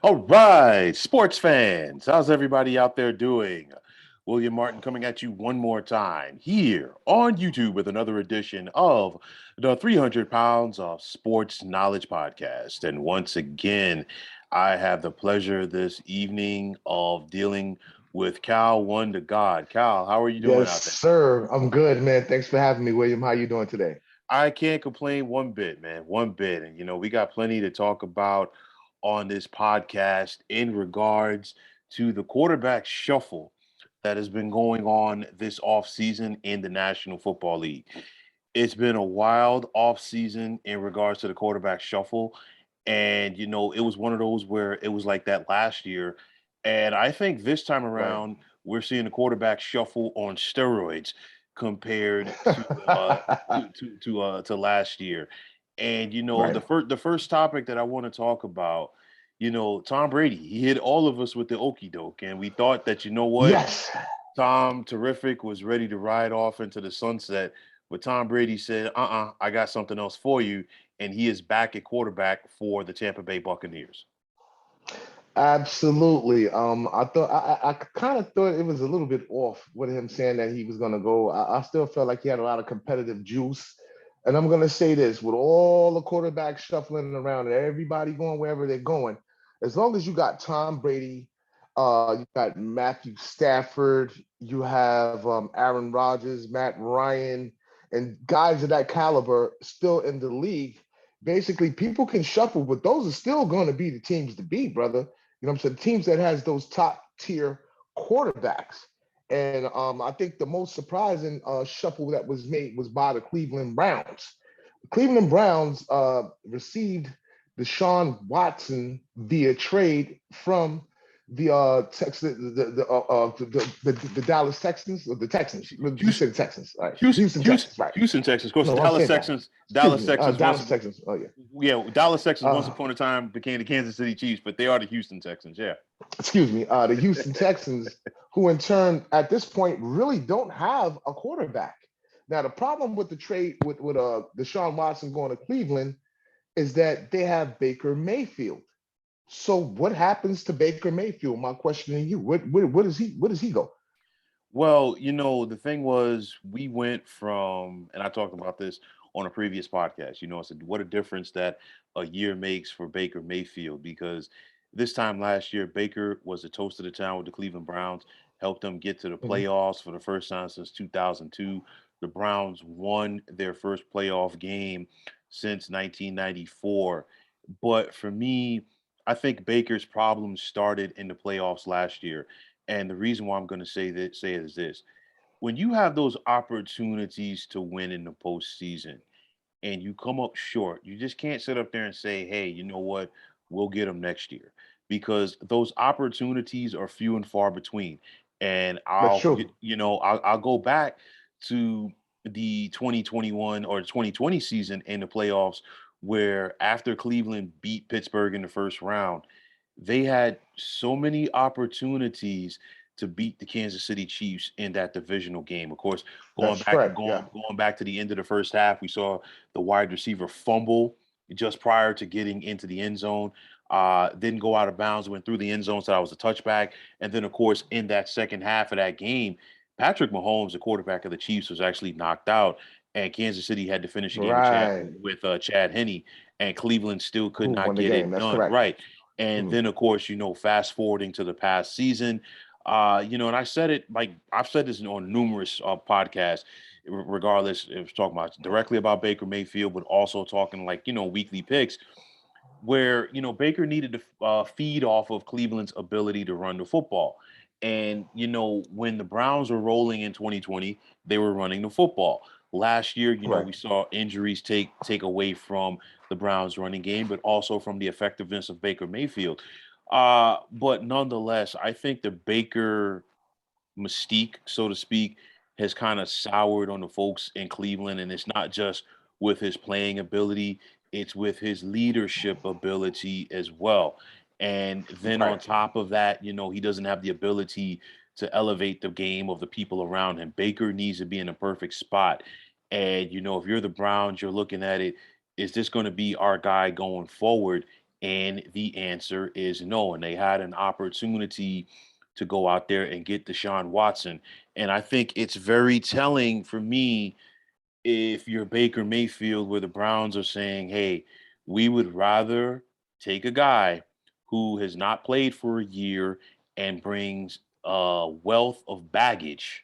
All right, sports fans, how's everybody out there doing? William Martin coming at you one more time here on YouTube with another edition of the 300 Pounds of Sports Knowledge Podcast. And once again, I have the pleasure this evening of dealing with Cal One to God. Cal, how are you doing Yes, out there? sir. I'm good, man. Thanks for having me, William. How you doing today? I can't complain one bit, man, one bit. And, we got plenty to talk about on this podcast in regards to the quarterback shuffle that has been going on this offseason in the National Football League. It's been a wild offseason in regards to the quarterback shuffle. And, it was one of those where it was like that last year. And I think this time Right. around, we're seeing the quarterback shuffle on steroids compared to last year. And Right. the first topic that I want to talk about, Tom Brady, he hit all of us with the okey doke, and we thought that what, Yes. Tom Terrific was ready to ride off into the sunset, but Tom Brady said, I got something else for you," and he is back at quarterback for the Tampa Bay Buccaneers. Absolutely. I kind of thought it was a little bit off with him saying that he was going to go. I still felt like he had a lot of competitive juice. And I'm going to say this with all the quarterbacks shuffling around and everybody going wherever they're going, as long as you got Tom Brady, you got Matthew Stafford, you have Aaron Rodgers, Matt Ryan, and guys of that caliber still in the league. Basically, people can shuffle, but those are still going to be the teams to beat, brother. You know what I'm saying? Teams that has those top tier quarterbacks. And I think the most surprising shuffle that was made was by the Cleveland Browns. The Cleveland Browns received Deshaun Watson via trade from the Texas, the Dallas Texans or the Texans. You Houston, said the Texans, all right? Houston, Houston Houston, Texans, right? Houston, Texas. Of course, No, I'm saying that. Excuse Dallas me, Texans once, Dallas Texans. Oh yeah. yeah, Dallas Texans once Uh, upon a time became the Kansas City Chiefs, but they are the Houston Texans. Yeah. excuse me, the Houston Texans, who in turn at this point really don't have a quarterback. Now the problem with the trade with Deshaun Watson going to Cleveland is that they have Baker Mayfield. So what happens to Baker Mayfield? My question to you: what does he where does he go? Well, the thing was, we went from, and I talked about this on a previous podcast. I said, what a difference that a year makes for Baker Mayfield, because this time last year, Baker was the toast of the town with the Cleveland Browns, helped them get to the Mhm. playoffs for the first time since 2002. The Browns won their first playoff game since 1994. But for me, I think Baker's problems started in the playoffs last year. And the reason why I'm going to say it is this: when you have those opportunities to win in the postseason and you come up short, you just can't sit up there and say, "Hey, you know what? We'll get them next year," because those opportunities are few and far between. And That's true. I'll go back to the 2021 or 2020 season in the playoffs, where after Cleveland beat Pittsburgh in the first round, they had so many opportunities to beat the Kansas City Chiefs in that divisional game. Of course, That's correct. Yeah. going back to the end of the first half, we saw the wide receiver fumble just prior to getting into the end zone. Didn't go out of bounds, went through the end zone, so that was a touchback. And then, of course, in that second half of that game, Patrick Mahomes, the quarterback of the Chiefs, was actually knocked out, and Kansas City had to finish the game with Right. Chad Henne, and Cleveland still could Who not won the get game? it That's done. correct. Right. And Mhm. then, of course, fast forwarding to the past season, and I said it, like I've said this on numerous podcasts, regardless if it's talking about directly about Baker Mayfield, but also talking like weekly picks, where Baker needed to feed off of Cleveland's ability to run the football. And when the Browns were rolling in 2020, they were running the football. Last year, Right. we saw injuries take away from the Browns running game, but also from the effectiveness of Baker Mayfield. But nonetheless, I think the Baker mystique, so to speak, has kind of soured on the folks in Cleveland. And it's not just with his playing ability, it's with his leadership ability as well. And then on Right. top of that, he doesn't have the ability to elevate the game of the people around him. Baker needs to be in a perfect spot. And, if you're the Browns, you're looking at it, is this going to be our guy going forward? And the answer is no. And they had an opportunity to go out there and get Deshaun Watson. And I think it's very telling for me if you're Baker Mayfield, where the Browns are saying, hey, we would rather take a guy who has not played for a year and brings a wealth of baggage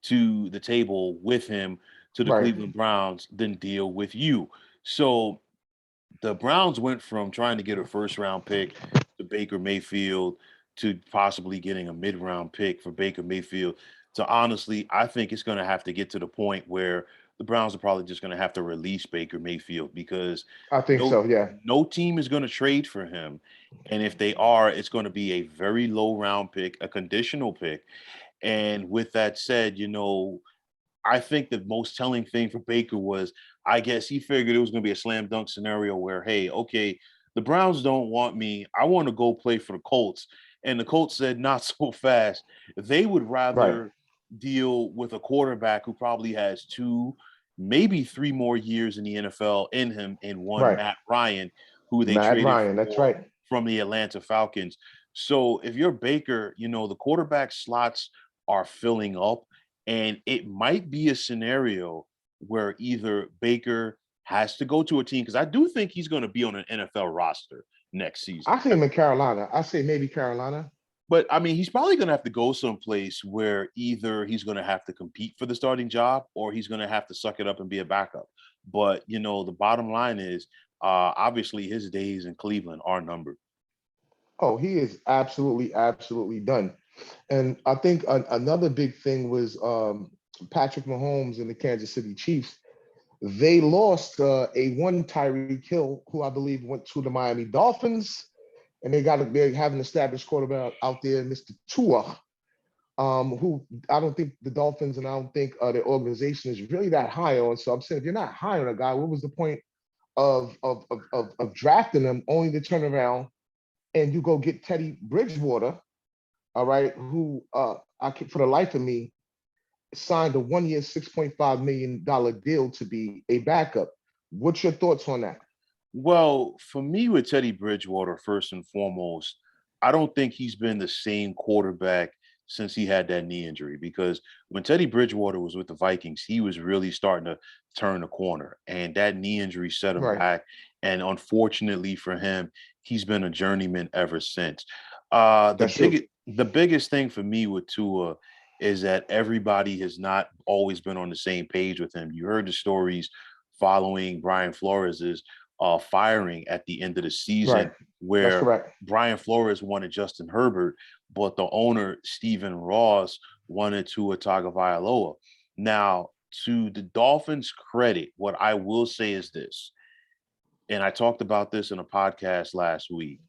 to the table with him to the Right. Cleveland Browns than deal with you. So the Browns went from trying to get a first round pick to Baker Mayfield to possibly getting a mid round pick for Baker Mayfield to honestly, I think it's going to have to get to the point where the Browns are probably just going to have to release Baker Mayfield because I think no so. Yeah. no team is going to trade for him. And if they are, it's going to be a very low round pick, a conditional pick. And with that said, I think the most telling thing for Baker was I guess he figured it was going to be a slam dunk scenario where, hey, okay, the Browns don't want me. I want to go play for the Colts. And the Colts said, not so fast. They would Right. rather deal with a quarterback who probably has two, maybe three more years in the NFL in him, and one Right. Matt Ryan, who they Matt traded Ryan. That's for right. from the Atlanta Falcons. So if you're Baker, the quarterback slots are filling up and it might be a scenario where either Baker has to go to a team because I do think he's going to be on an NFL roster next season. I see him in Carolina. I say maybe Carolina. But I mean, he's probably going to have to go someplace where either he's going to have to compete for the starting job or he's going to have to suck it up and be a backup. But, the bottom line is obviously his days in Cleveland are numbered. Oh, he is absolutely, absolutely done. And I think another big thing was Patrick Mahomes and the Kansas City Chiefs. They lost a one Tyreek Hill, who I believe went to the Miami Dolphins, and they have an established quarterback out there, Mr. Tua, who I don't think the Dolphins and I don't think their organization is really that high on. So I'm saying if you're not high on a guy, what was the point of drafting him only to turn around and you go get Teddy Bridgewater, all right, who for the life of me signed a 1 year, $6.5 million deal to be a backup. What's your thoughts on that? Well, for me with Teddy Bridgewater, first and foremost, I don't think he's been the same quarterback since he had that knee injury because when Teddy Bridgewater was with the Vikings, he was really starting to turn the corner and that knee injury set him Right. back. And unfortunately for him, he's been a journeyman ever since. That's true. The biggest thing for me with Tua is that everybody has not always been on the same page with him. You heard the stories following Brian Flores's firing at the end of the season, Right. That's where correct. Brian Flores wanted Justin Herbert, but the owner, Stephen Ross, wanted Tua Tagovailoa. Now, to the Dolphins' credit, what I will say is this, and I talked about this in a podcast last week.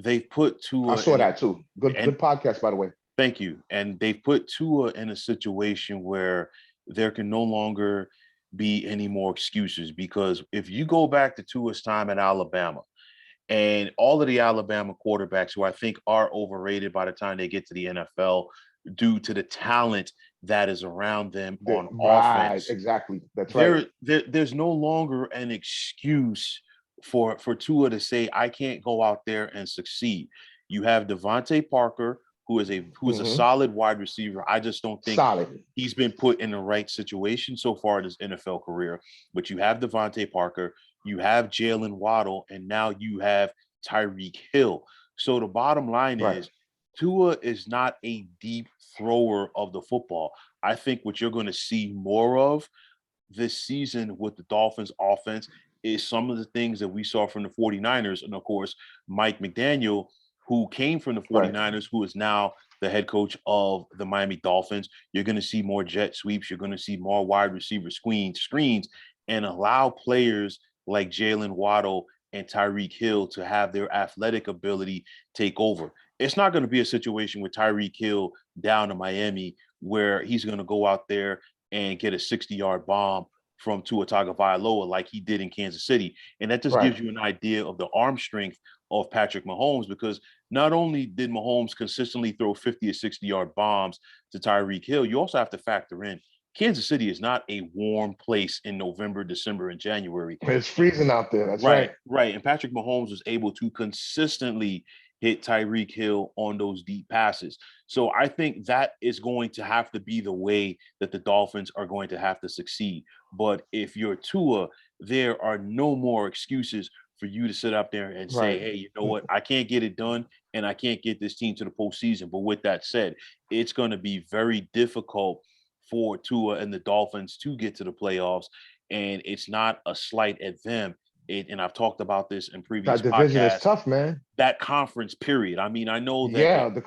They've put I Tua saw in a that too. Good, and good podcast, by the way. thank you. And they've put Tua in a situation where there can no longer be any more excuses because if you go back to Tua's time at Alabama, and all of the Alabama quarterbacks who I think are overrated by the time they get to the NFL due to the talent that is around them on Right. offense, Exactly. That's right. there's no longer an excuse for Tua to say I can't go out there and succeed. You have Devontae Parker, who is a Hmm. solid wide receiver. I just don't think Solid. he's been put in the right situation so far in his NFL career. But you have Devontae Parker, you have Jalen Waddle, and now you have Tyreek Hill. So the bottom line Right. is Tua is not a deep thrower of the football. I think what you're going to see more of this season with the Dolphins offense is some of the things that we saw from the 49ers. And of course, Mike McDaniel, who came from the Right. 49ers, who is now the head coach of the Miami Dolphins. You're going to see more jet sweeps. You're going to see more wide receiver screens, and allow players like Jalen Waddle and Tyreek Hill to have their athletic ability take over. It's not going to be a situation with Tyreek Hill down to Miami where he's going to go out there and get a 60-yard bomb from Tua Tagovailoa like he did in Kansas City. And that just Right. gives you an idea of the arm strength of Patrick Mahomes because not only did Mahomes consistently throw 50 or 60-yard bombs to Tyreek Hill, you also have to factor in Kansas City is not a warm place in November, December, and January. It's freezing out there. That's Right, right. right. And Patrick Mahomes was able to consistently hit Tyreek Hill on those deep passes. So I think that is going to have to be the way that the Dolphins are going to have to succeed. But if you're Tua, there are no more excuses for you to sit up there and say, Right. hey, you know what? I can't get it done and I can't get this team to the postseason. But with that said, it's going to be very difficult for Tua and the Dolphins to get to the playoffs. And it's not a slight at them. And I've talked about this in previous That division is podcasts, tough, man. that conference period. I mean, I know that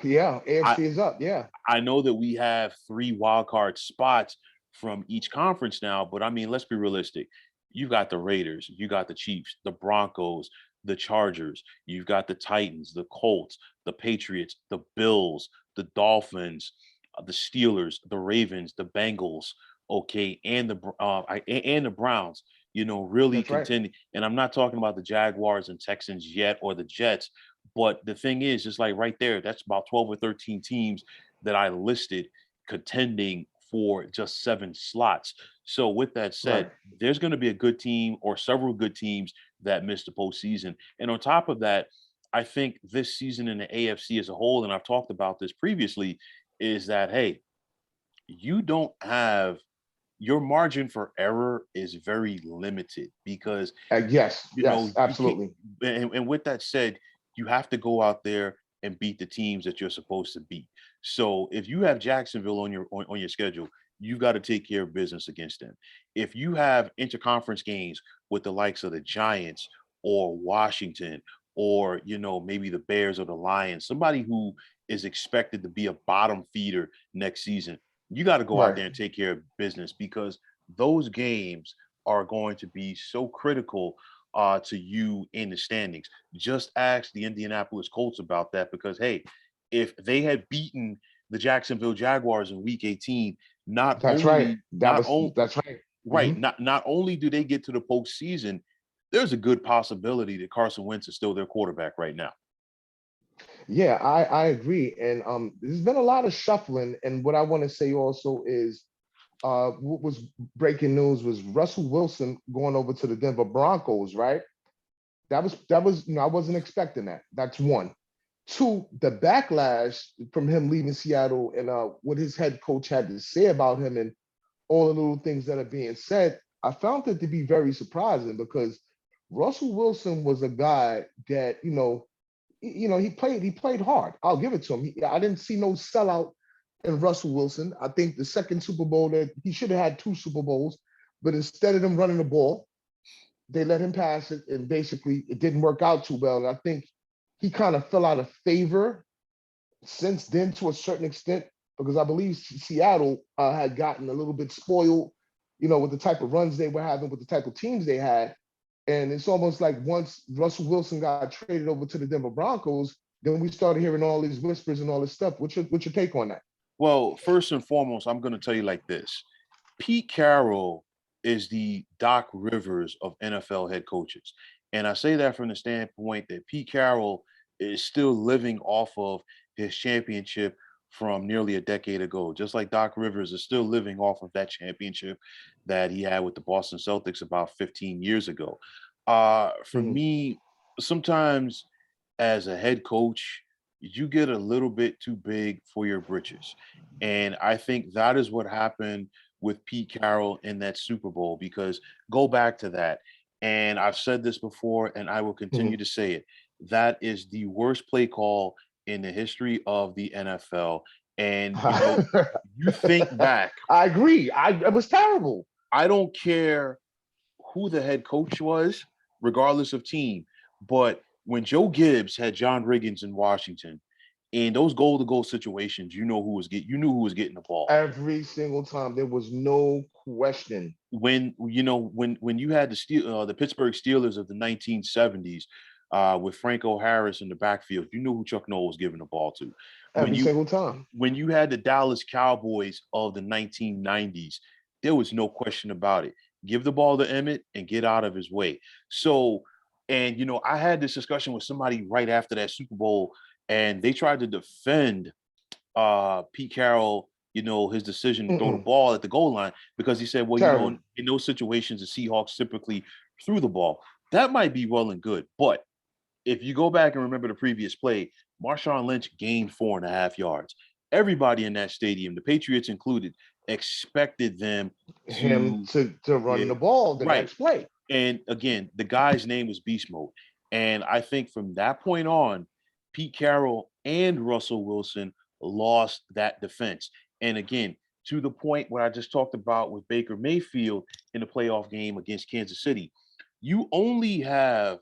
Yeah, I AFC is up. Yeah. I know that we have 3 wild card spots from each conference now, but I mean, let's be realistic. You got the Raiders, you got the Chiefs, the Broncos, the Chargers, you've got the Titans, the Colts, the Patriots, the Bills, the Dolphins, the Steelers, the Ravens, the Bengals, okay, and the Browns. You know, really That's right. contending. And I'm not talking about the Jaguars and Texans yet or the Jets, but the thing is, just like right there, that's about 12 or 13 teams that I listed contending for just 7 slots. So with that said, Right. there's going to be a good team or several good teams that miss the postseason. And on top of that, I think this season in the AFC as a whole, and I've talked about this previously, is that hey, you don't have your margin for error is very limited because Yes. you know Yes. you can't. Absolutely. And with that said, you have to go out there and beat the teams that you're supposed to beat. So if you have Jacksonville on your schedule, you've got to take care of business against them. If you have interconference games with the likes of the Giants or Washington or maybe the Bears or the Lions, somebody who is expected to be a bottom feeder next season, you got to go out Right. there and take care of business because those games are going to be so critical to you in the standings. Just ask the Indianapolis Colts about that because, hey, if they had beaten the Jacksonville Jaguars in Week 18, not That's right. only not only That's right. right, Hmm. not only do they get to the postseason, there's a good possibility that Carson Wentz is still their quarterback right now. Yeah, I agree. And there's been a lot of shuffling. And what I want to say also is what was breaking news was Russell Wilson going over to the Denver Broncos, right? That was I wasn't expecting that. That's one. Two, the backlash from him leaving Seattle and what his head coach had to say about him and all the little things that are being said, I found it to be very surprising because Russell Wilson was a guy that, he played hard. I'll give it to him. I didn't see no sellout in Russell Wilson. I think the second Super Bowl that he should have had 2 Super Bowls, but instead of them running the ball, they let him pass it, and basically it didn't work out too well. And I think he kind of fell out of favor since then to a certain extent because I believe Seattle had gotten a little bit spoiled, with the type of runs they were having, with the type of teams they had. And it's almost like once Russell Wilson got traded over to the Denver Broncos, then we started hearing all these whispers and all this stuff. What's your take on that? Well, first and foremost, I'm going to tell you like this. Pete Carroll is the Doc Rivers of NFL head coaches. And I say that from the standpoint that Pete Carroll is still living off of his championship from nearly a decade ago, just like Doc Rivers is still living off of that championship that he had with the Boston Celtics about 15 years ago. For Mhm. me, sometimes as a head coach, you get a little bit too big for your britches. And I think that is what happened with Pete Carroll in that Super Bowl because go back to that. And I've said this before and I will continue Mhm. to say it. That is the worst play call in the history of the NFL. And you think back, I agree. It was terrible. I don't care who the head coach was, regardless of team, but when Joe Gibbs had John Riggins in Washington, in those goal to goal situations, you knew who was getting the ball. Every single time, there was no question. When you had the Pittsburgh Steelers of the 1970s with Franco Harris in the backfield, you knew who Chuck Noll was giving the ball to. When Every you single time. when you had the Dallas Cowboys of the 1990s, there was no question about it. Give the ball to Emmett and get out of his way. So, and I had this discussion with somebody right after that Super Bowl, and they tried to defend Pete Carroll, his decision to throw the Mm-mm. ball at the goal line because he said, well, Terrible. in those situations, the Seahawks typically threw the ball. That might be well and good, but if you go back and remember the previous play, Marshawn Lynch gained 4.5 yards. Everybody in that stadium, the Patriots included, expected them Him to, to run yeah, the ball the right. next play. And again, the guy's name was Beast Mode. And I think from that point on, Pete Carroll and Russell Wilson lost that defense. And again, to the point where I just talked about with Baker Mayfield in the playoff game against Kansas City, you only have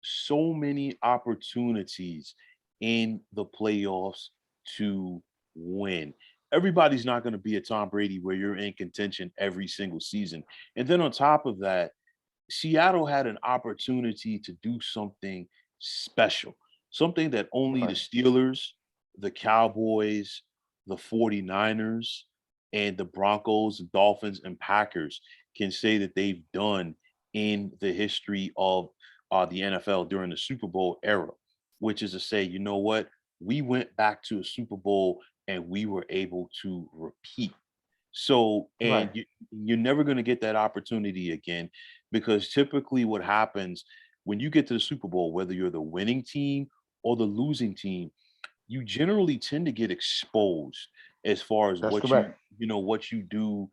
so many opportunities in the playoffs to win. Everybody's not going to be a Tom Brady where you're in contention every single season. And then on top of that, Seattle had an opportunity to do something special, something that only the Right. Steelers, the Cowboys, the 49ers, and the Broncos, Dolphins, and Packers can say that they've done in the history of the NFL during the Super Bowl era, which is to say, you know what? We went back to a Super Bowl and we were able to repeat. So, and Right. you're never going to get that opportunity again because typically what happens when you get to the Super Bowl, whether you're the winning team or the losing team, you generally tend to get exposed as far as That's what correct. what you do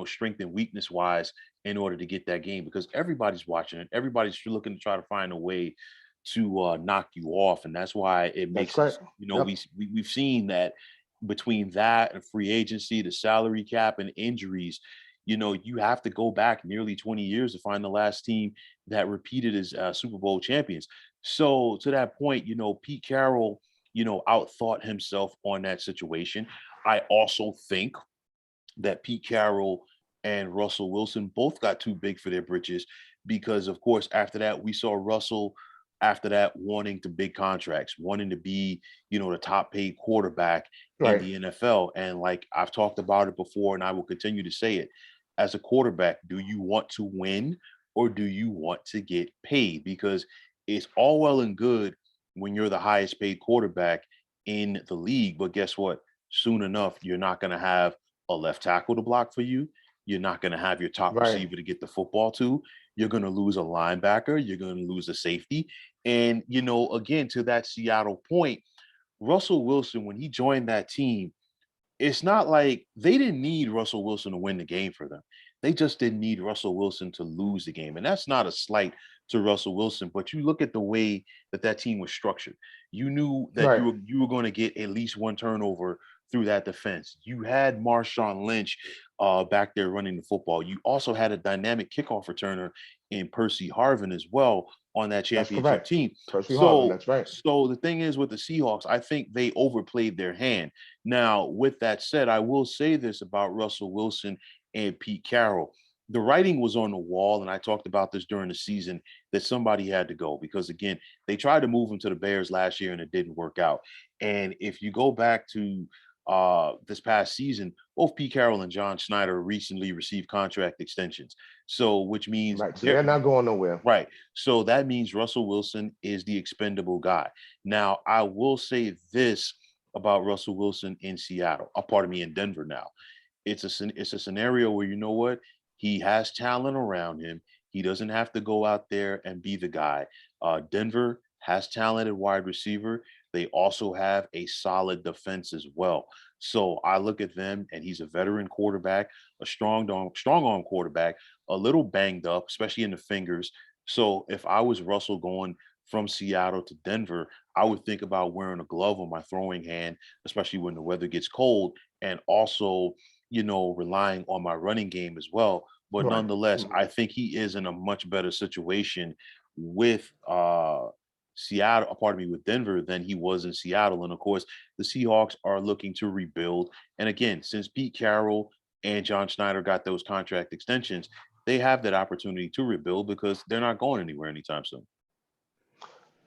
strength and weakness wise in order to get that game because everybody's watching it. Everybody's looking to try to find a way to knock you off, and that's why it That's makes us, correct. Yep. we've seen that between that and free agency, the salary cap and injuries, you have to go back nearly 20 years to find the last team that repeated as Super Bowl champions. So to that point, Pete Carroll, outthought himself on that situation. I also think that Pete Carroll and Russell Wilson both got too big for their britches because, of course, after that, we saw Russell after that wanting to big contracts, wanting to be, the top paid quarterback in Right. the NFL. And like I've talked about it before, and I will continue to say it as a quarterback, do you want to win or do you want to get paid? Because it's all well and good when you're the highest paid quarterback in the league. But guess what? Soon enough, you're not going to have a left tackle to block for you. You're not going to have your top Right. receiver to get the football to. You're going to lose a linebacker. You're going to lose a safety. And, again, to that Seattle point, Russell Wilson, when he joined that team, it's not like they didn't need Russell Wilson to win the game for them. They just didn't need Russell Wilson to lose the game. And that's not a slight to Russell Wilson, but you look at the way that that team was structured. You knew that Right. you were going to get at least one turnover through that defense. You had Marshawn Lynch back there running the football. You also had a dynamic kickoff returner in Percy Harvin as well on that That's championship correct. team. Percy Harvin. So That's right. so the thing is with the Seahawks, I think they overplayed their hand. Now, with that said, I will say this about Russell Wilson and Pete Carroll. The writing was on the wall, and I talked about this during the season that somebody had to go because, again, they tried to move him to the Bears last year and it didn't work out. And if you go back to this past season, both Pete Carroll and John Schneider recently received contract extensions. So, which means Right. So they're not going nowhere. right. So that means Russell Wilson is the expendable guy. Now, I will say this about Russell Wilson in Seattle, a part of me in Denver now. It's a scenario where you know what? He has talent around him. He doesn't have to go out there and be the guy. Denver has talented wide receiver. They also have a solid defense as well. So I look at them, and he's a veteran quarterback, a strong arm quarterback, a little banged up, especially in the fingers. So if I was Russell going from Seattle to Denver, I would think about wearing a glove on my throwing hand, especially when the weather gets cold, and also, relying on my running game as well. But Right. nonetheless, I think he is in a much better situation with Seattle, pardon me, with Denver than he was in Seattle. And of course, the Seahawks are looking to rebuild. And again, since Pete Carroll and John Schneider got those contract extensions, they have that opportunity to rebuild because they're not going anywhere anytime soon.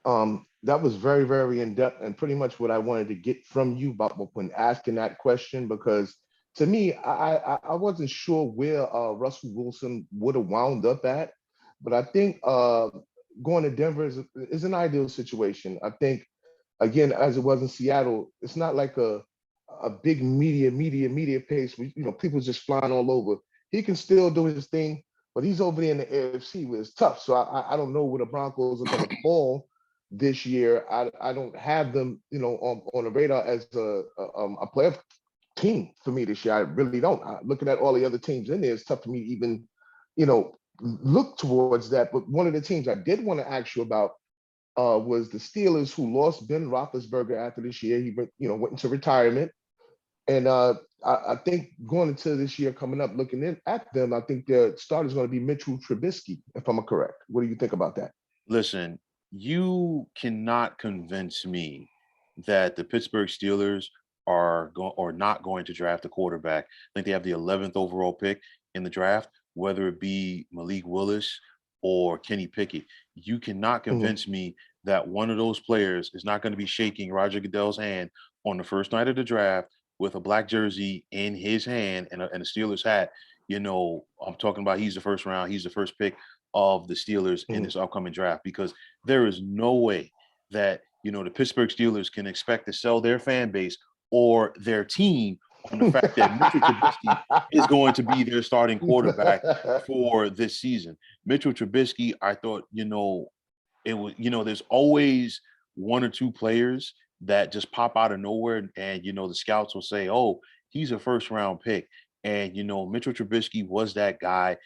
That was very, very in depth and pretty much what I wanted to get from you about when asking that question. Because to me, I wasn't sure where Russell Wilson would have wound up at, but I think going to Denver is an ideal situation. I think again, as it was in Seattle, it's not like a big media pace. People just flying all over. He can still do his thing, but he's over there in the AFC where it's tough. So I don't know where the Broncos are going to fall this year. I don't have them, on the radar as a playoff team for me this year. I really don't. Looking at all the other teams in there, it's tough for me to even, look towards that. But one of the teams I did want to ask you about was the Steelers, who lost Ben Roethlisberger after this year. He went into retirement, and I think going into this year coming up, looking at them, I think their starter is going to be Mitchell Trubisky, if I'm correct. What do you think about that? Listen, you cannot convince me that the Pittsburgh Steelers are not going to draft a quarterback. I think they have the 11th overall pick in the draft, whether it be Malik Willis or Kenny Pickett. You cannot Mhm. convince me that one of those players is not going to be shaking Roger Goodell's hand on the first night of the draft with a black jersey in his hand and a Steelers hat. I'm talking about he's the first round, he's the first pick of the Steelers in Mhm. this upcoming draft, because there is no way that the Pittsburgh Steelers can expect to sell their fan base or their team on the fact that Mitchell Trubisky is going to be their starting quarterback for this season. Mitchell Trubisky, I thought, it was, there's always one or two players that just pop out of nowhere, and the scouts will say, "Oh, he's a first round pick," and Mitchell Trubisky was that guy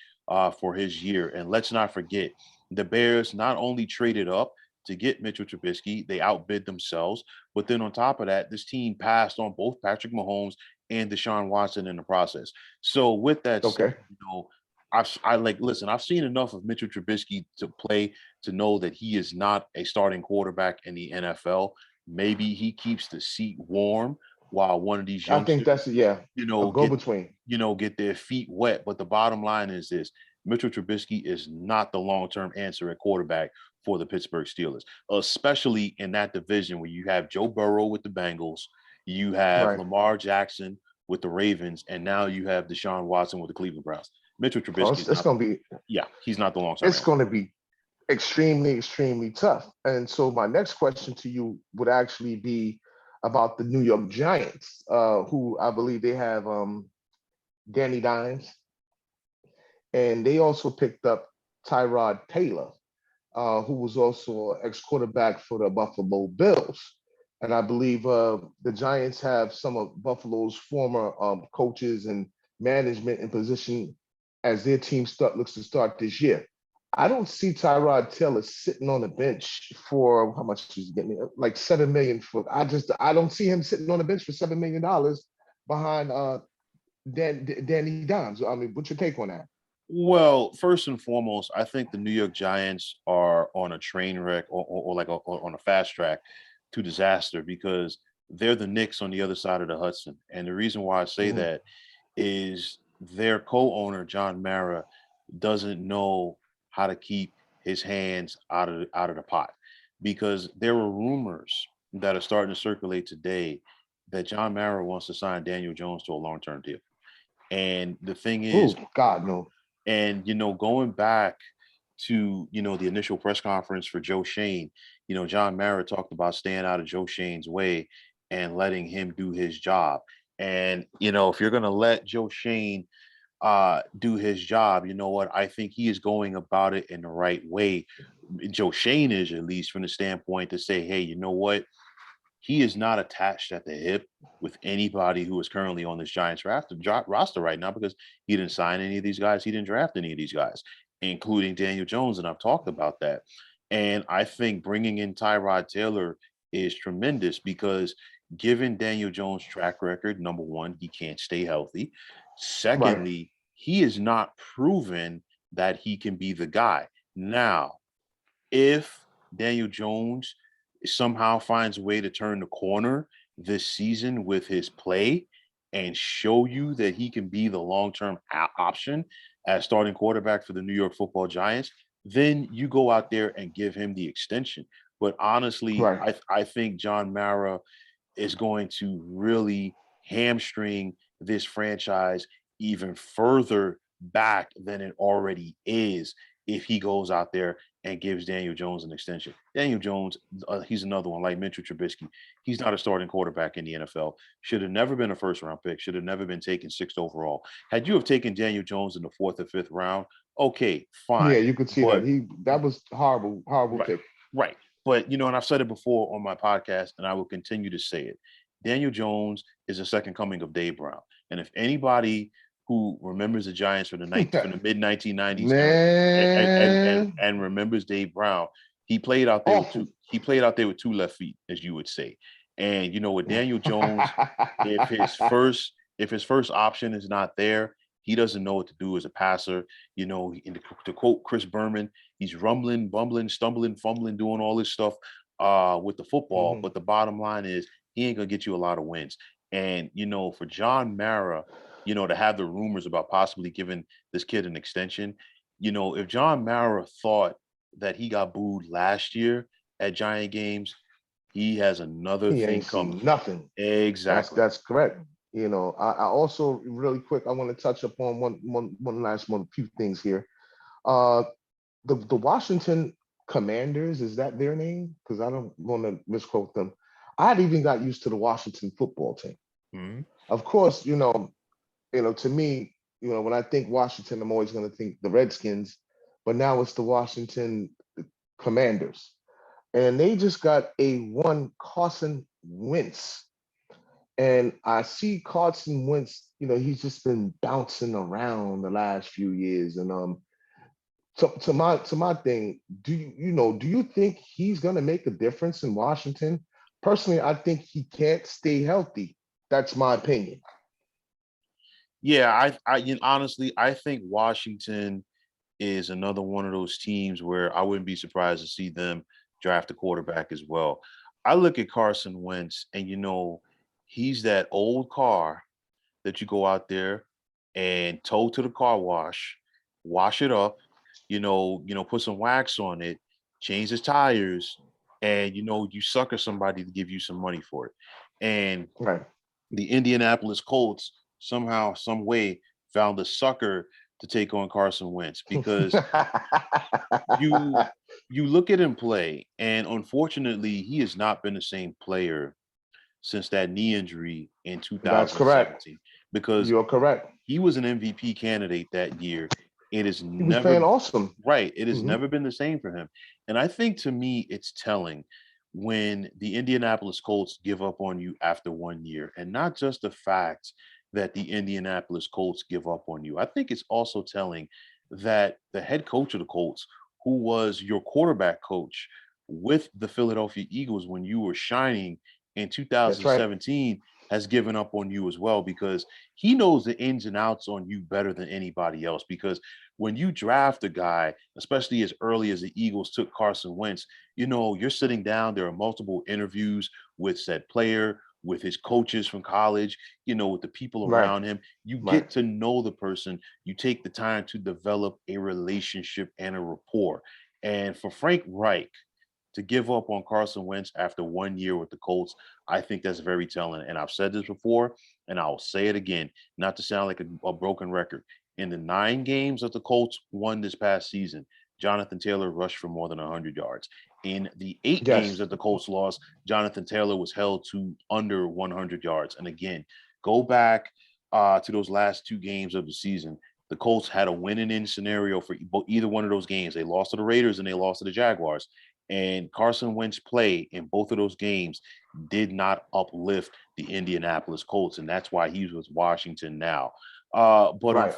for his year. And let's not forget, the Bears not only traded up to get Mitchell Trubisky, they outbid themselves, but then on top of that, this team passed on both Patrick Mahomes and Deshaun Watson in the process. So with that said, Okay. listen, I've seen enough of Mitchell Trubisky to play to know that he is not a starting quarterback in the NFL. Maybe he keeps the seat warm while one of these I think youngsters, that's yeah, you a know, go get between. get their feet wet. But the bottom line is this: Mitchell Trubisky is not the long-term answer at quarterback for the Pittsburgh Steelers, especially in that division where you have Joe Burrow with the Bengals, you have Right. Lamar Jackson with the Ravens, and now you have Deshaun Watson with the Cleveland Browns. Mitchell Oh, Trubisky is it's not the gonna be yeah, he's not the long-term it's answer. gonna be extremely tough. And so my next question to you would actually be about the New York Giants, who I believe they have Danny Dimes, and they also picked up Tyrod Taylor, who was also an ex-quarterback for the Buffalo Bills. And I believe the Giants have some of Buffalo's former coaches and management in position as their team looks to start this year. I don't see Tyrod Taylor sitting on the bench for how much he's getting, like 7 million for. I don't see him sitting on the bench for $7 million behind Danny Dimes. I mean, what's your take on that? Well, first and foremost, I think the New York Giants are on a train wreck or like or on a fast track to disaster, because they're the Knicks on the other side of the Hudson. And the reason why I say Mhm. that is their co-owner, John Mara, doesn't know how to keep his hands out of the pot, because there were rumors that are starting to circulate today that John Mara wants to sign Daniel Jones to a long-term deal. And the thing Oh is, God, no. and going back to the initial press conference for Joe Shane, John Mara talked about staying out of Joe Shane's way and letting him do his job. And if you're going to let Joe Shane do his job, you know what? I think he is going about it in the right way. Joe Shane is, at least from the standpoint to say, hey, you know what? He is not attached at the hip with anybody who is currently on this Giants roster right now, because he didn't sign any of these guys. He didn't draft any of these guys, including Daniel Jones. And I've talked about that. And I think bringing in Tyrod Taylor is tremendous, because given Daniel Jones' track record, number one, he can't stay healthy. Right. Secondly, he is not proven that he can be the guy. Now, if Daniel Jones somehow finds a way to turn the corner this season with his play and show you that he can be the long-term option as starting quarterback for the New York Football Giants, then you go out there and give him the extension. But honestly, Right. I think John Mara is going to really hamstring this franchise even further back than it already is if he goes out there and gives Daniel Jones an extension. Daniel Jones, he's another one like Mitchell Trubisky. He's not a starting quarterback in the NFL. Should have never been a first round pick. Should have never been taken sixth overall. Had you have taken Daniel Jones in the fourth or fifth round, okay, Yeah, fine. you could see that. But That was horrible, horrible right, pick. right. But and I've said it before on my podcast, and I will continue to say it. Daniel Jones is a second coming of Dave Brown. And if anybody who remembers the Giants from the mid 1990s Man, and remembers Dave Brown, he played out there with awful. two left feet, as you would say. And with Daniel Jones, if his first option is not there, he doesn't know what to do as a passer. To quote Chris Berman, he's rumbling, bumbling, stumbling, fumbling, doing all this stuff with the football. Mhm. But the bottom line is he ain't gonna get you a lot of wins. And for John Mara, to have the rumors about possibly giving this kid an extension, if John Mara thought that he got booed last year at Giant games, he has another He thing ain't coming. seen nothing. Exactly. That's correct. I also really quick I want to touch upon one few things here. Uh, the Washington Commanders, is that their name? Because I don't want to misquote them. I had even got used to the Washington football team. Mhm. Of course, to me, when I think Washington, I'm always going to think the Redskins, but now it's the Washington Commanders, and they just got a one Carson Wentz, and I see Carson Wentz. He's just been bouncing around the last few years, and to my thing, do you think he's going to make a difference in Washington? Personally, I think he can't stay healthy. That's my opinion. Yeah, honestly, I think Washington is another one of those teams where I wouldn't be surprised to see them draft a quarterback as well. I look at Carson Wentz, and he's that old car that you go out there and tow to the car wash it up, put some wax on it, change the tires, and you sucker somebody to give you some money for it. And Right. the Indianapolis Colts somehow, some way found a sucker to take on Carson Wentz because you you look at him play, and unfortunately, he has not been the same player since that knee injury in That's correct. 2017 because You're correct. he was an MVP candidate that year. It is He was never playing awesome. right. It has Hmm. never been the same for him. And I think to me, it's telling when the Indianapolis Colts give up on you after 1 year, and not just the fact that the Indianapolis Colts give up on you. I think it's also telling that the head coach of the Colts, who was your quarterback coach with the Philadelphia Eagles when you were shining in That's right. 2017, has given up on you as well because he knows the ins and outs on you better than anybody else. Because when you draft a guy, especially as early as the Eagles took Carson Wentz, you're sitting down, there are multiple interviews with said player, with his coaches from college, with the people Right. around him. You Right. get to know the person, you take the time to develop a relationship and a rapport. And for Frank Reich to give up on Carson Wentz after 1 year with the Colts, I think that's very telling. And I've said this before, and I'll say it again, not to sound like a broken record. In the 9 games that the Colts won this past season, Jonathan Taylor rushed for more than 100 yards. In the 8 games Yes. that the Colts lost, Jonathan Taylor was held to under 100 yards. And again, go back to those last 2 games of the season. The Colts had a winning scenario for either one of those games. They lost to the Raiders and they lost to the Jaguars. And Carson Wentz play in both of those games did not uplift the Indianapolis Colts, and that's why he's with Washington now. Right.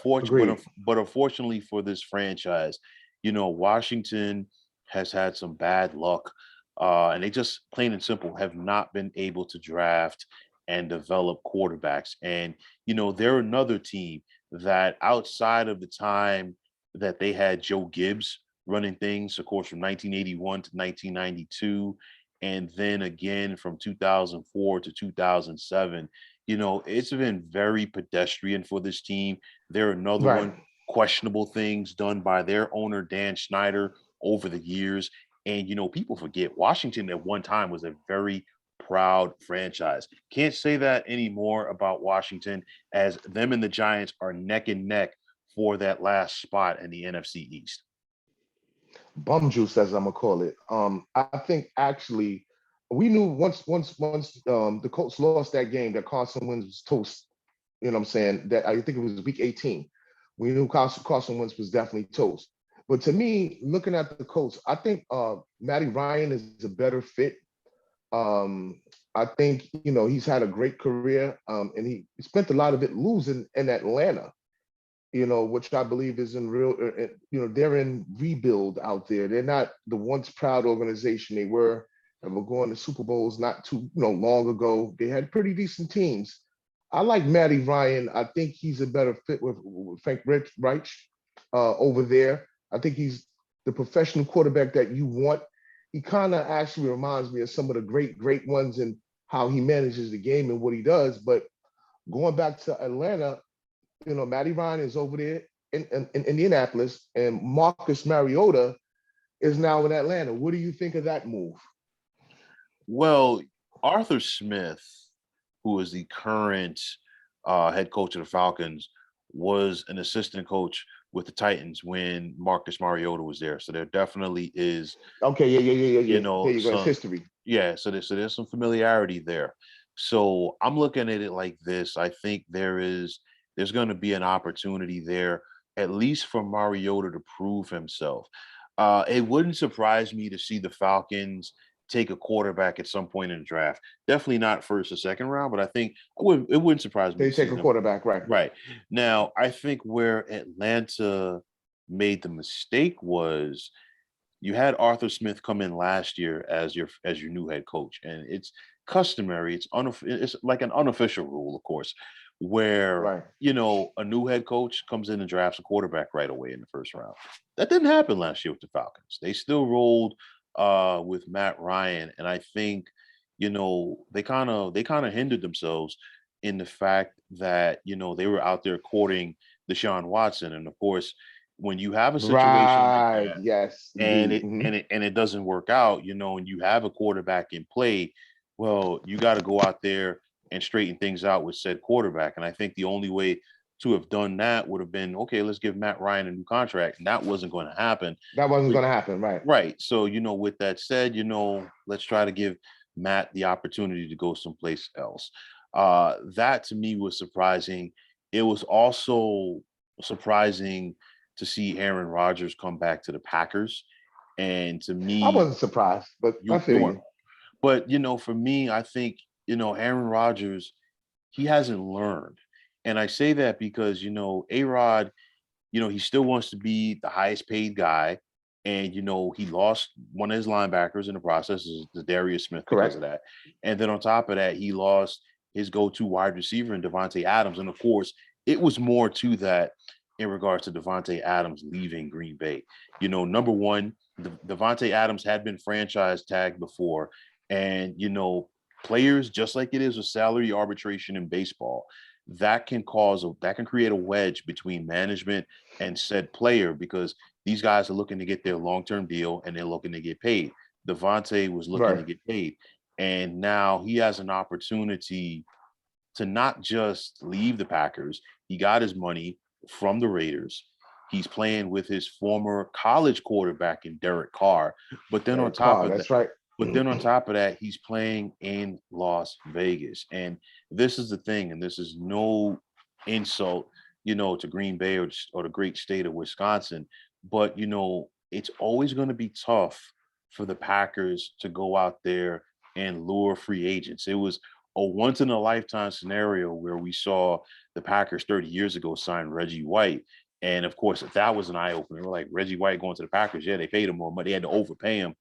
Agreed. But unfortunately for this franchise, Washington has had some bad luck, and they just plain and simple have not been able to draft and develop quarterbacks. And they're another team that outside of the time that they had Joe Gibbs running things, of course, from 1981 to 1992, and then again from 2004 to 2007. It's been very pedestrian for this team. There are another Right. one, questionable things done by their owner, Dan Snyder, over the years. And, people forget Washington at one time was a very proud franchise. Can't say that anymore about Washington, as them and the Giants are neck and neck for that last spot in the NFC East. bum juice, as I'm gonna call it. I think actually we knew once the Colts lost that game that Carson Wentz was toast. You know what I'm saying? That I think it was week 18. We knew Carson Wentz was definitely toast. But to me, looking at the Colts, I think Matty Ryan is a better fit. I think he's had a great career, and he spent a lot of it losing in Atlanta. Which I believe is in real. They're in rebuild out there. They're not the once proud organization they were. And were going to Super Bowls not too long ago. They had pretty decent teams. I like Matty Ryan. I think he's a better fit with Frank Reich over there. I think he's the professional quarterback that you want. He kind of actually reminds me of some of the great ones and how he manages the game and what he does. But going back to Atlanta, Matty Ryan is over there in Indianapolis, and Marcus Mariota is now in Atlanta. What do you think of that move? Well, Arthur Smith, who is the current head coach of the Falcons, was an assistant coach with the Titans when Marcus Mariota was there. So there definitely is, Okay, yeah. There you go. It's some history. yeah. So there's some familiarity there. So I'm looking at it like this. I think there's going to be an opportunity there, at least for Mariota to prove himself. It wouldn't surprise me to see the Falcons take a quarterback at some point in the draft. Definitely not first or second round, but I think it wouldn't surprise me They to take see a them. quarterback, right? Right. Now, I think where Atlanta made the mistake was you had Arthur Smith come in last year as your new head coach, and it's customary. It's like an unofficial rule, of course, where Right. a new head coach comes in and drafts a quarterback right away in the first round. That didn't happen last year with the Falcons. They still rolled with Matt Ryan, and I think they kind of hindered themselves in the fact that they were out there courting Deshaun Watson, and of course, when you have a situation like Right. that Yes, and indeed. it and it and it doesn't work out, and you have a quarterback in play, well, you got to go out there and straighten things out with said quarterback. And I think the only way to have done that would have been, okay, let's give Matt Ryan a new contract. And that wasn't going to happen. That wasn't going to happen. Right. Right. So, with that said, let's try to give Matt the opportunity to go someplace else. That to me was surprising. It was also surprising to see Aaron Rodgers come back to the Packers. And to I me, wasn't surprised, but I you feel weren't. you. But for me, I think, Aaron Rodgers, he hasn't learned. And I say that because, A-Rod, he still wants to be the highest paid guy. And, he lost one of his linebackers in the process, is the Darius Smith, because of Correct. that. And then on top of that, he lost his go-to wide receiver in Devontae Adams. And of course, it was more to that in regards to Devontae Adams leaving Green Bay. Number one, Devontae Adams had been franchise tagged before. And, players, just like it is with salary arbitration in baseball, that can create a wedge between management and said player, because these guys are looking to get their long-term deal and they're looking to get paid. Devontae was looking to Right. get paid, and now he has an opportunity to not just leave the Packers. He got his money from the Raiders. He's playing with his former college quarterback in Derek Carr, but then on Derek top Carr. of that, That's right. he's playing in Las Vegas. And this is the thing, and this is no insult, to Green Bay or the great state of Wisconsin, but it's always going to be tough for the Packers to go out there and lure free agents. It was a once in a lifetime scenario where we saw the Packers 30 years ago sign Reggie White. And of course, that was an eye opener. We're like, Reggie White going to the Packers. Yeah, they paid him more money. They had to overpay him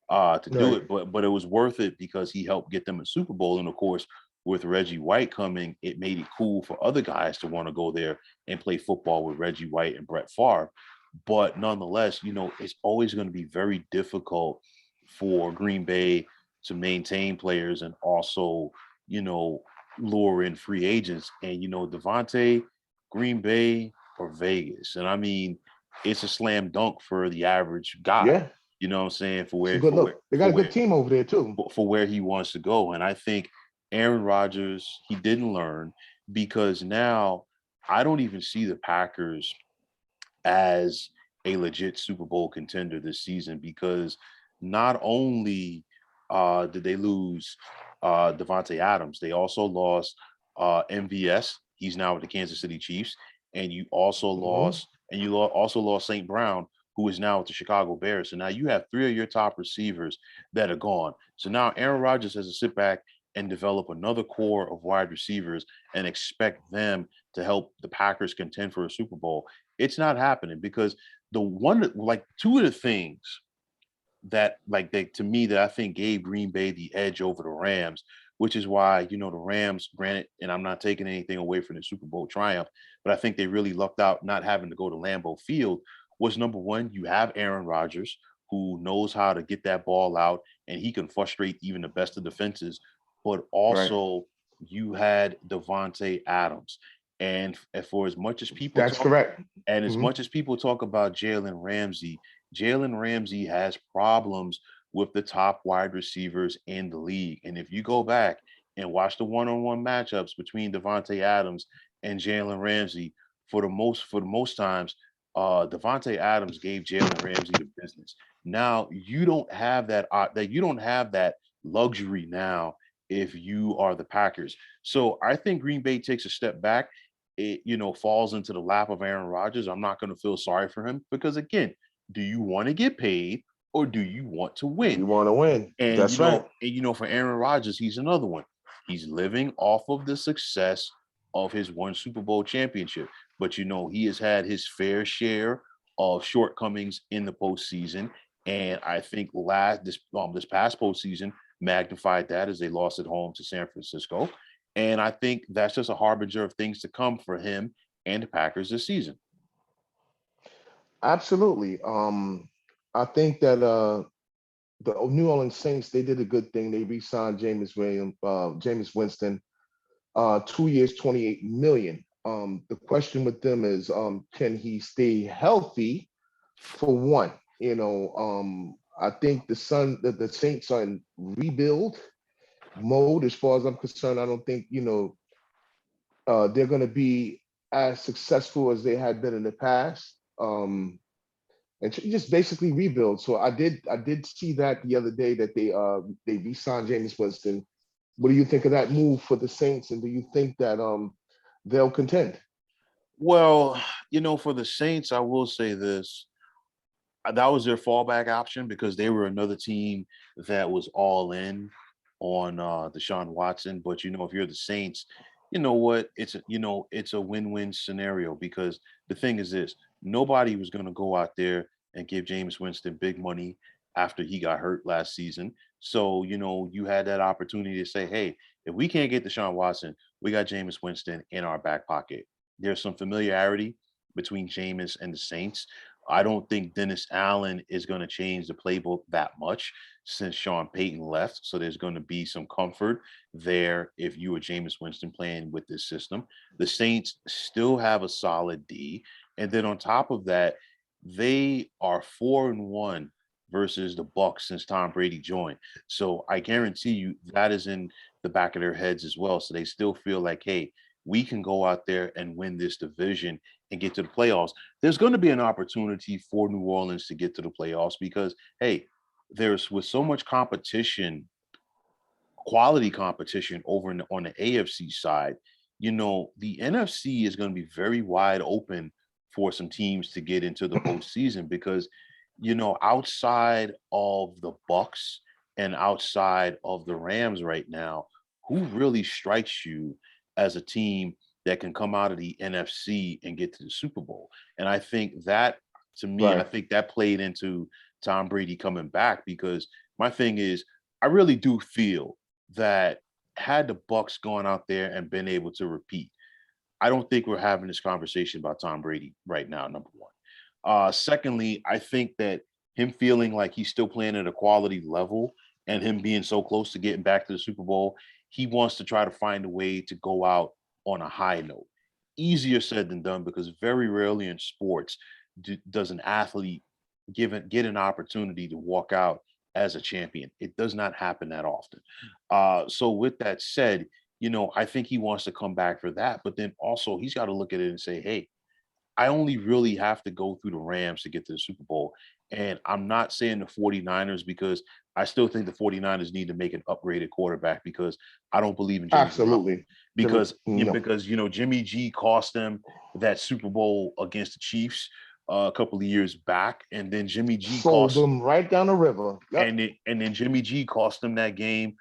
to do Right. it, but it was worth it because he helped get them a Super Bowl. And of course, with Reggie White coming, it made it cool for other guys to want to go there and play football with Reggie White and Brett Favre. But nonetheless, it's always going to be very difficult for Green Bay to maintain players and also, you know, lure in free agents. And Devontae, Green Bay, or Vegas. And I mean, it's a slam dunk for the average guy. Yeah. You know what I'm saying? For It's a where good for where look. They got for a good where team over there too. for where he wants to go. And I think Aaron Rodgers, he didn't learn, because now I don't even see the Packers as a legit Super Bowl contender this season because not only did they lose Devontae Adams, they also lost MVS. He's now with the Kansas City Chiefs, and you also Mhm. lost also lost St. Brown, who is now with the Chicago Bears. So now you have three of your top receivers that are gone. So now Aaron Rodgers has to sit back and develop another core of wide receivers and expect them to help the Packers contend for a Super Bowl. It's not happening because like two of the things that like they to me that I think gave Green Bay the edge over the Rams, which is why the Rams, granted, and I'm not taking anything away from the Super Bowl triumph, but I think they really lucked out not having to go to Lambeau Field. Was number one, you have Aaron Rodgers who knows how to get that ball out and he can frustrate even the best of defenses, but Right. also you had Devontae Adams. And for as much as people That's talk correct. and as Mhm. much as people talk about Jalen Ramsey has problems with the top wide receivers in the league. And if you go back and watch the one-on-one matchups between Devontae Adams and Jalen Ramsey, for the most times, Devontae Adams gave Jalen Ramsey the business. Now you don't have that luxury now if you are the Packers. So I think Green Bay takes a step back. It falls into the lap of Aaron Rodgers. I'm not going to feel sorry for him because again, do you want to get paid or do you want to win? You want to win. And That's right. for Aaron Rodgers, he's another one. He's living off of the success of his one Super Bowl championship. But he has had his fair share of shortcomings in the postseason. And I think this past postseason magnified that as they lost at home to San Francisco. And I think that's just a harbinger of things to come for him and the Packers this season. Absolutely. I think that the New Orleans Saints, they did a good thing. They re-signed Jameis Winston, 2 years, 28 million. The question with them is, can he stay healthy for one? I think the Saints are in rebuild mode as far as I'm concerned. I don't think, they're going to be as successful as they had been in the past. And just basically rebuild. So I did see that the other day that they re-signed James Winston. What do you think of that move for the Saints? And do you think that they'll contend? Well, for the Saints, I will say this. That was their fallback option because they were another team that was all in on Deshaun Watson. But if you're the Saints, you know what? It's a win-win scenario because the thing is this: nobody was going to go out there and give James Winston big money after he got hurt last season. So you had that opportunity to say, hey, if we can't get Deshaun Watson, we got James Winston in our back pocket. There's some familiarity between Jameis and the Saints. I don't think Dennis Allen is going to change the playbook that much since Sean Payton left. So there's going to be some comfort there if you were Jameis Winston playing with this system. The Saints still have a solid D. And then on top of that, they are 4-1 versus the Bucks since Tom Brady joined. So I guarantee you that is in the back of their heads as well. So they still feel like, hey, we can go out there and win this division and get to the playoffs. There's going to be an opportunity for New Orleans to get to the playoffs because, hey, there's with so much competition, quality competition over on the AFC side, the NFC is going to be very wide open for some teams to get into the postseason because, outside of the Bucks and outside of the Rams right now, who really strikes you as a team that can come out of the NFC and get to the Super Bowl? And I think that, to me, I Right. think that played into Tom Brady coming back because my thing is, I really do feel that had the Bucks gone out there and been able to repeat, I don't think we're having this conversation about Tom Brady right now, number one. Secondly, I think that him feeling like he's still playing at a quality level and him being so close to getting back to the Super Bowl, he wants to try to find a way to go out on a high note. Easier said than done because very rarely in sports does an athlete get an opportunity to walk out as a champion. It does not happen that often. So with that said, I think he wants to come back for that, but then also he's got to look at it and say, hey, I only really have to go through the Rams to get to the Super Bowl. And I'm not saying the 49ers because I still think the 49ers need to make an upgraded quarterback because I don't believe in Jimmy Garoppolo. Absolutely. Because No. because Jimmy G cost them that Super Bowl against the Chiefs a couple of years back, and then Jimmy G Sold cost them right down the river. Yep. and then Jimmy G cost them that game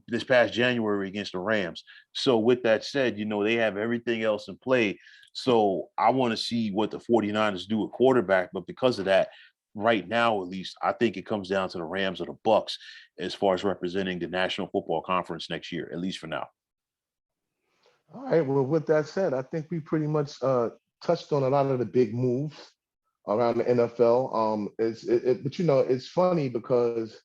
this past January against the Rams. So with that said, they have everything else in play. So I want to see what the 49ers do at quarterback, but because of that, right now at least, I think it comes down to the Rams or the Bucks as far as representing the National Football Conference next year, at least for now. All right. Well, with that said, I think we pretty much touched on a lot of the big moves around the NFL. But it's funny because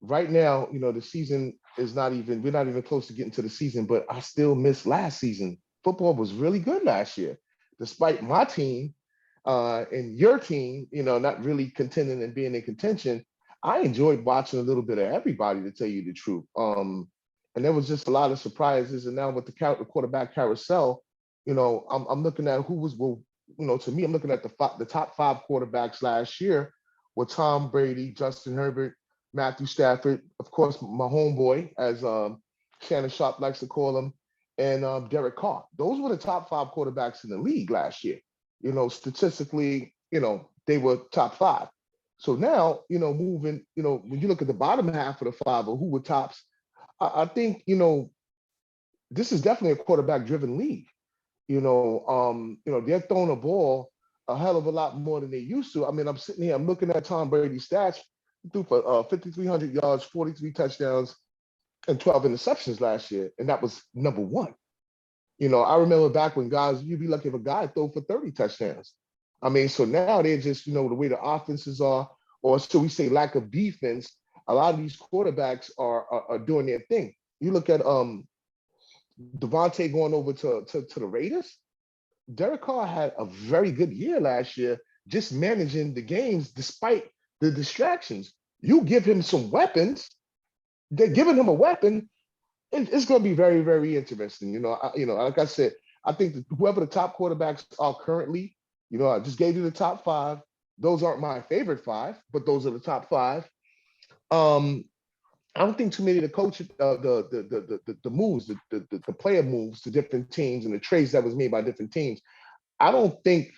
right now, the season is not even, we're not even close to getting to the season, but I still miss last season. Football was really good last year, despite my team and your team, not really contending and being in contention. I enjoyed watching a little bit of everybody, to tell you the truth. And there was just a lot of surprises. And now with the quarterback carousel, I'm looking at who was, well, to me, I'm looking at the top five quarterbacks last year with Tom Brady, Justin Herbert, Matthew Stafford, of course, my homeboy, as Shannon Sharp likes to call him, and Derek Carr. Those were the top five quarterbacks in the league last year. Statistically, they were top five. So now, moving, when you look at the bottom half of the five of who were tops, I think, this is definitely a quarterback driven league. They're throwing a ball a hell of a lot more than they used to. I mean, I'm sitting here, I'm looking at Tom Brady's stats. He threw for 5,300 yards, 43 touchdowns, and 12 interceptions last year, and that was number one. I remember back when guys, you'd be lucky if a guy throw for 30 touchdowns. I mean, so now they're just, the way the offenses are, or should we say lack of defense, a lot of these quarterbacks are doing their thing. You look at Devontae going over to the Raiders. Derek Carr had a very good year last year, just managing the games despite the distractions. You give him some weapons, they're giving him a weapon, it's going to be very, very interesting. Like I said, I think that whoever the top quarterbacks are currently, I just gave you the top five. Those aren't my favorite five, but those are the top five. Um, I don't think too many of the coach, the moves, the player moves to different teams and the trades that was made by different teams. I don't think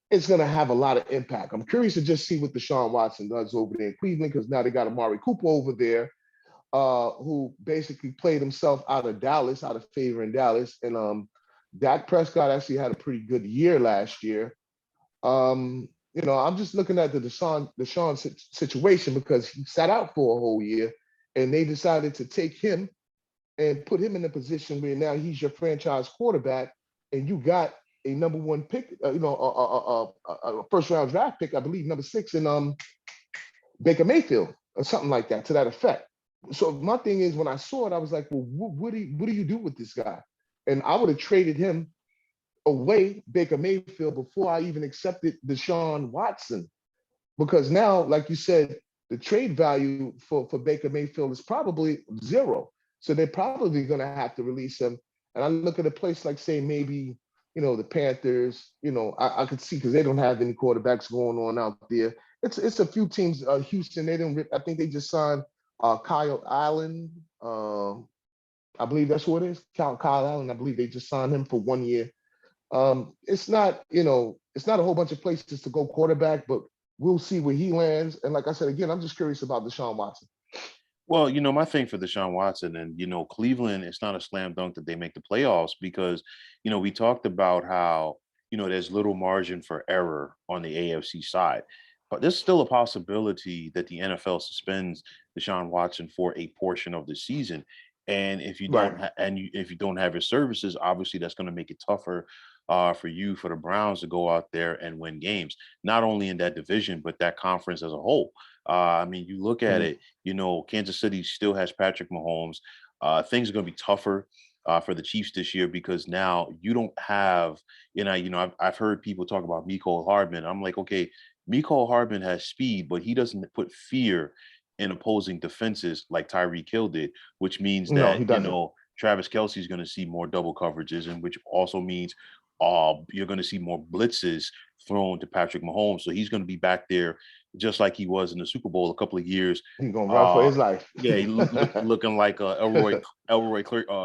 it's going to have a lot of impact. I'm curious to just see what Deshaun Watson does over there in Cleveland, because now they got Amari Cooper over there, who basically played himself out of Dallas, out of favor in Dallas. And Dak Prescott actually had a pretty good year last year. I'm just looking at the Deshaun situation because he sat out for a whole year, and they decided to take him and put him in a position where now he's your franchise quarterback, and you got a number one pick, a first round draft pick, I believe, number 6 in Baker Mayfield or something like that, to that effect. So my thing is, when I saw it, I was like, well, what do you do with this guy? And I would have traded him away, Baker Mayfield, before I even accepted Deshaun Watson. Because now, like you said, the trade value for Baker Mayfield is probably zero. So they're probably going to have to release him. And I look at a place like, say, maybe, the Panthers, I could see, because they don't have any quarterbacks going on out there. It's a few teams, Houston, they didn't, I think they just signed Kyle Allen. I believe that's who it is. Kyle Allen, I believe they just signed him for 1 year. It's not, it's not a whole bunch of places to go quarterback, but we'll see where he lands. And like I said, again, I'm just curious about Deshaun Watson. Well, my thing for Deshaun Watson and, Cleveland, it's not a slam dunk that they make the playoffs because, we talked about how, there's little margin for error on the AFC side. But there's still a possibility that the NFL suspends Deshaun Watson for a portion of the season. And if you Right. don't if you don't have his services, obviously that's going to make it tougher for the Browns to go out there and win games, not only in that division but that conference as a whole. I mean, you look at Mm. it. Kansas City still has Patrick Mahomes. Things are going to be tougher for the Chiefs this year because now you don't have, I've heard people talk about Mecole Hardman. I'm like, okay, Mecole Hardman has speed, but he doesn't put fear in opposing defenses like Tyreek Hill did, which means No, that, he doesn't. Travis Kelsey is going to see more double coverages, and which also means You're going to see more blitzes thrown to Patrick Mahomes. So he's going to be back there just like he was in the Super Bowl a couple of years. He's gonna run for Uh, his life. yeah, he looking like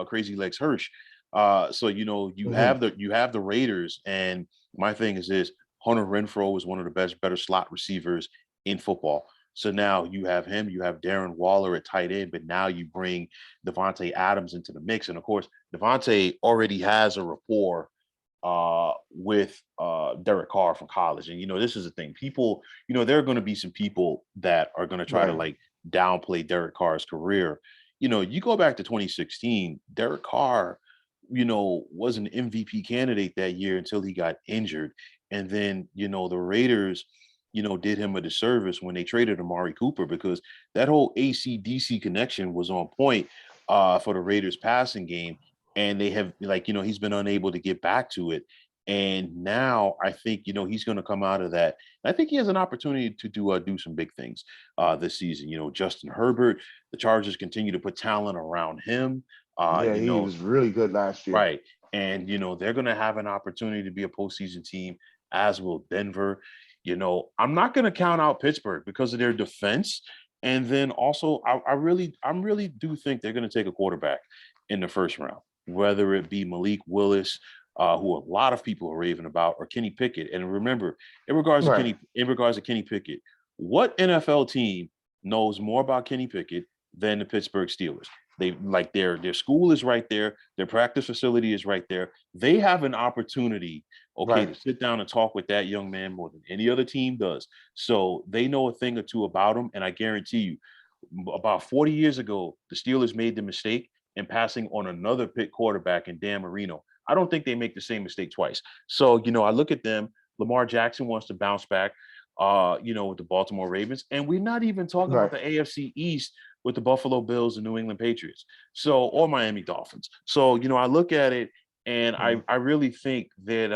Crazy Legs Hirsch. So Hmm. you have the Raiders, and my thing is this: Hunter Renfro is one of the better slot receivers in football. So now you have him, you have Darren Waller at tight end, but now you bring Devontae Adams into the mix, and of course Devontae already has a rapport with Derek Carr from college. And this is the thing. People, there are going to be some people that are going to try to Right, like downplay Derek Carr's career. You go back to 2016, Derek Carr, was an MVP candidate that year until he got injured. And then, the Raiders, did him a disservice when they traded Amari Cooper because that whole AC/DC connection was on point for the Raiders passing game, and they have he's been unable to get back to it. And now I think he's going to come out of that. And I think he has an opportunity to do some big things this season. Justin Herbert, the Chargers continue to put talent around him. Uh, yeah, you he know, was really good last year. right, and they're going to have an opportunity to be a postseason team, as will Denver. I'm not going to count out Pittsburgh because of their defense. And then also, I really do think they're going to take a quarterback in the first round, whether it be Malik Willis, who a lot of people are raving about, or Kenny Pickett. And remember, Right, In regards to Kenny Pickett, what NFL team knows more about Kenny Pickett than the Pittsburgh Steelers? They like their school is right there, their practice facility is right there. They have an opportunity, okay, right. to sit down and talk with that young man more than any other team does. So they know a thing or two about him, and I guarantee you, about 40 years ago, the Steelers made the mistake in passing on another pick quarterback in Dan Marino. I don't think they make the same mistake twice. So, I look at them. Lamar Jackson wants to bounce back, with the Baltimore Ravens. And we're not even talking about Right. the AFC East with the Buffalo Bills and New England Patriots. So, or Miami Dolphins. So, I look at it and Mhm. I really think that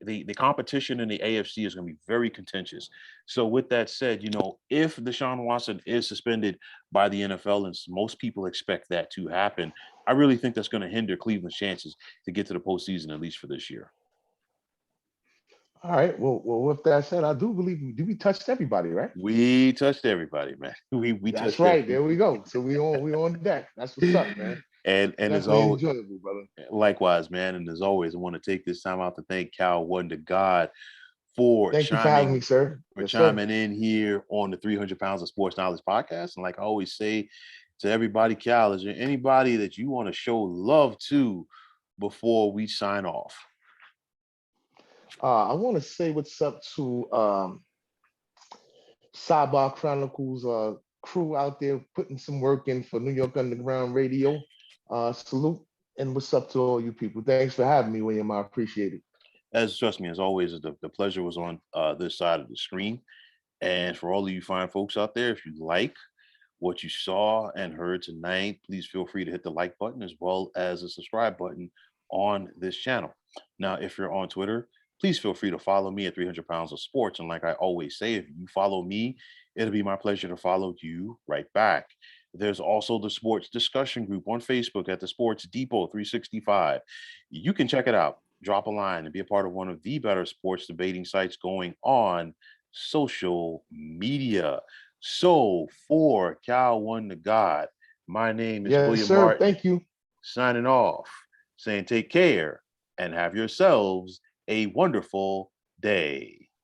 the competition in the AFC is going to be very contentious. So, with that said, if Deshaun Watson is suspended by the NFL, and most people expect that to happen, I really think that's going to hinder Cleveland's chances to get to the postseason, at least for this year. All right. Well, with that said, I do believe we touched everybody, right? We touched everybody, man. We That's touched right. There everybody. we go. So we on deck. That's what's up, man. And as Definitely always, enjoyable, brother. likewise, man. And as always, I want to take this time out to thank Cal One to God for Thank you for having me, sir. Yes, sir. chiming in here on the 300 Pounds of Sports Knowledge podcast. And like I always say to everybody, Cal, is there anybody that you want to show love to before we sign off? I want to say what's up to Sidebar Chronicles crew out there putting some work in for New York Underground Radio. Salute and what's up to all you people. Thanks for having me, William. I appreciate it. As trust me, as always, the pleasure was on this side of the screen. And for all of you fine folks out there, if you like what you saw and heard tonight, please feel free to hit the like button as well as the subscribe button on this channel. Now, if you're on Twitter, please feel free to follow me at 300 Pounds of Sports. And like I always say, if you follow me, it'll be my pleasure to follow you right back. There's also the sports discussion group on Facebook at the Sports Depot 365. You can check it out, drop a line, and be a part of one of the better sports debating sites going on social media. So for Cal One to God, my name is Yes, William sir. Martin, Thank you. signing off, saying take care and have yourselves a wonderful day.